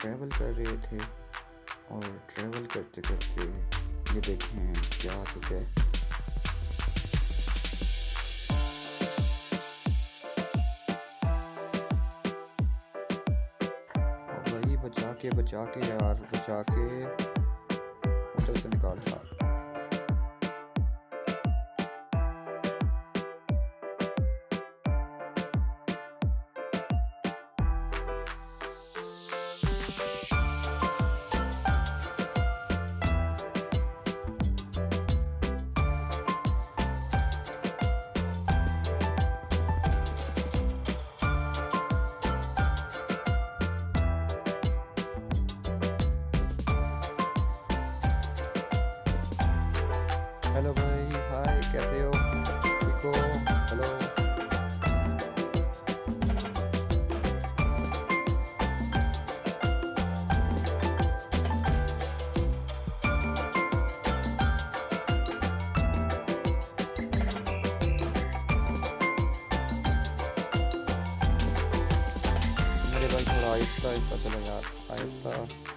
Travel कर रहे थे और ट्रैवल करते करते ये देखें क्या आ चुका है। और वही बचा के यार बचा के होटल से निकाल यार। हेलो भाई, हाय, कैसे हो? ठीक हो? हेलो। मेरे भाई थोड़ा आहिस्ता आहिस्ता चलो यार, आहिस्ता।